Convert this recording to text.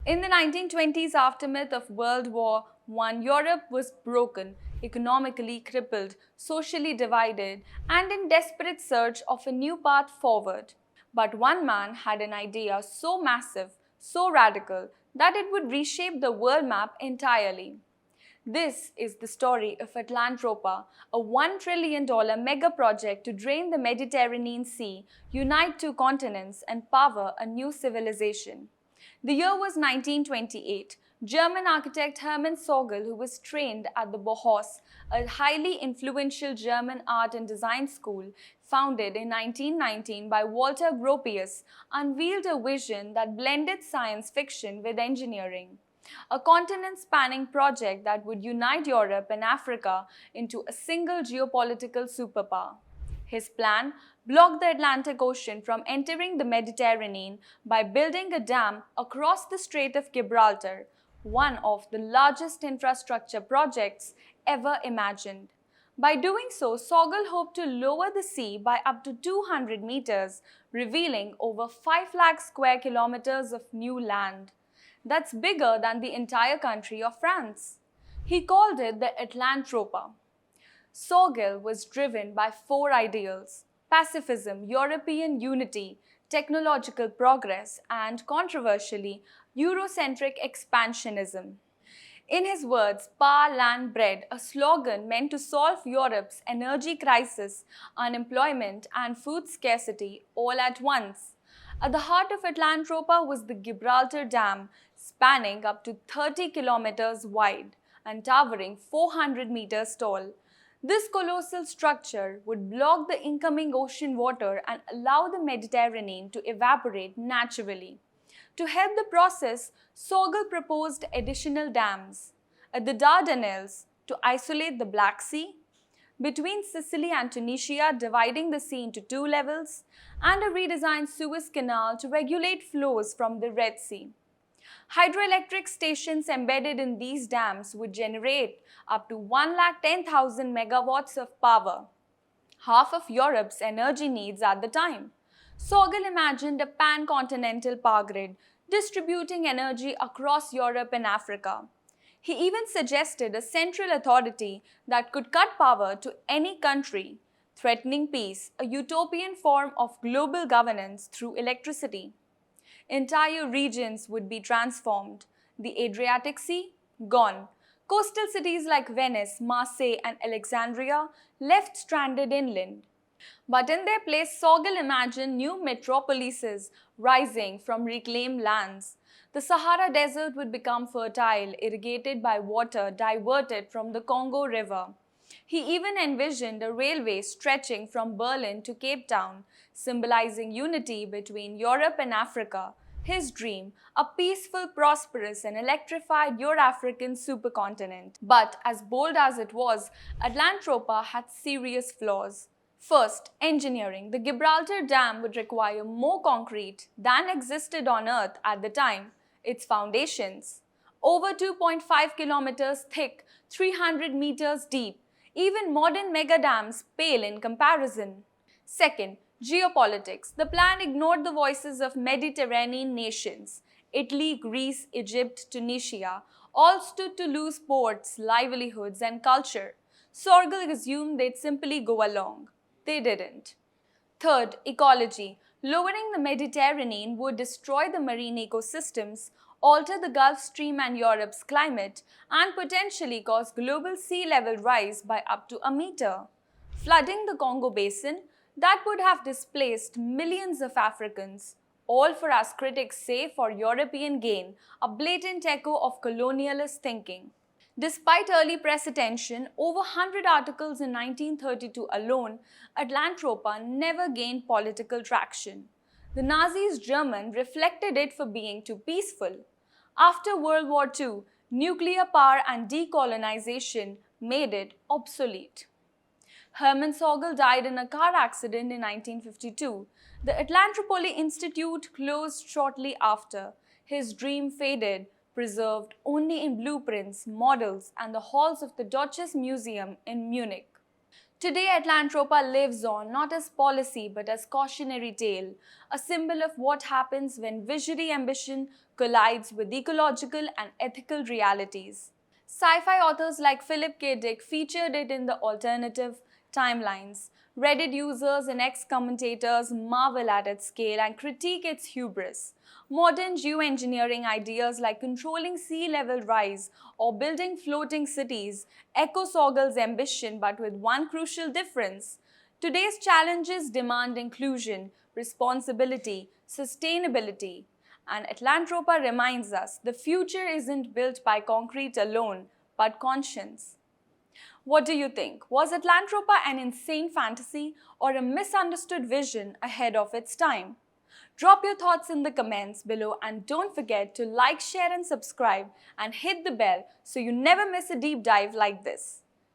In the 1920s aftermath of World War I, Europe was broken, economically crippled, socially divided, and in desperate search of a new path forward. But one man had an idea so massive, so radical, that it would reshape the world map entirely. This is the story of Atlantropa, a $1 trillion mega project to drain the Mediterranean Sea, unite two continents, and power a new civilization. The year was 1928. German architect Herman Sörgel, who was trained at the Bauhaus, a highly influential German art and design school founded in 1919 by Walter Gropius, unveiled a vision that blended science fiction with engineering. A continent-spanning project that would unite Europe and Africa into a single geopolitical superpower. His plan blocked the Atlantic Ocean from entering the Mediterranean by building a dam across the Strait of Gibraltar, one of the largest infrastructure projects ever imagined. By doing so, Sörgel hoped to lower the sea by up to 200 meters, revealing over 5 lakh square kilometers of new land. That's bigger than the entire country of France. He called it the Atlantropa. Sörgel was driven by four ideals: pacifism, European unity, technological progress, and controversially, Eurocentric expansionism. In his words, "Power, Land, Bread," a slogan meant to solve Europe's energy crisis, unemployment, and food scarcity all at once. At the heart of Atlantropa was the Gibraltar Dam, spanning up to 30 kilometers wide and towering 400 meters tall. This colossal structure would block the incoming ocean water and allow the Mediterranean to evaporate naturally. To help the process, Sörgel proposed additional dams at the Dardanelles to isolate the Black Sea, between Sicily and Tunisia, dividing the sea into two levels, and a redesigned Suez Canal to regulate flows from the Red Sea. Hydroelectric stations embedded in these dams would generate up to 110,000 megawatts of power, half of Europe's energy needs at the time. Sörgel imagined a pan-continental power grid, distributing energy across Europe and Africa. He even suggested a central authority that could cut power to any country, threatening peace, a utopian form of global governance through electricity. Entire regions would be transformed. The Adriatic Sea, gone. Coastal cities like Venice, Marseille, and Alexandria left stranded inland. But in their place, Sörgel imagined new metropolises rising from reclaimed lands. The Sahara Desert would become fertile, irrigated by water diverted from the Congo River. He even envisioned a railway stretching from Berlin to Cape Town, symbolizing unity between Europe and Africa. His dream, a peaceful, prosperous, and electrified Euro-African supercontinent. But as bold as it was, Atlantropa had serious flaws. First, engineering. The Gibraltar Dam would require more concrete than existed on Earth at the time. Its foundations, over 2.5 kilometers thick, 300 meters deep. Even modern megadams pale in comparison. Second, geopolitics. The plan ignored the voices of Mediterranean nations. Italy, Greece, Egypt, Tunisia all stood to lose ports, livelihoods, and culture. Sörgel assumed they'd simply go along. They didn't. Third, ecology. Lowering the Mediterranean would destroy the marine ecosystems, alter the Gulf Stream and Europe's climate, and potentially cause global sea level rise by up to a meter. Flooding the Congo basin, that would have displaced millions of Africans, all for, as critics say, for European gain, a blatant echo of colonialist thinking. Despite early press attention, over 100 articles in 1932 alone, Atlantropa never gained political traction. The Nazis' German reflected it for being too peaceful. After World War II, nuclear power and decolonization made it obsolete. Herman Sörgel died in a car accident in 1952. The Atlantropoli Institute closed shortly after. His dream faded, preserved only in blueprints, models, and the halls of the Deutsches Museum in Munich. Today, Atlantropa lives on not as policy but as cautionary tale, a symbol of what happens when visionary ambition collides with ecological and ethical realities. Sci-fi authors like Philip K. Dick featured it in the alternative timelines. Reddit users and ex-commentators marvel at its scale and critique its hubris. Modern geoengineering ideas like controlling sea level rise or building floating cities echo Sörgel's ambition, but with one crucial difference. Today's challenges demand inclusion, responsibility, sustainability. And Atlantropa reminds us the future isn't built by concrete alone, but conscience. What do you think? Was Atlantropa an insane fantasy or a misunderstood vision ahead of its time? Drop your thoughts in the comments below and don't forget to like, share and subscribe and hit the bell so you never miss a deep dive like this.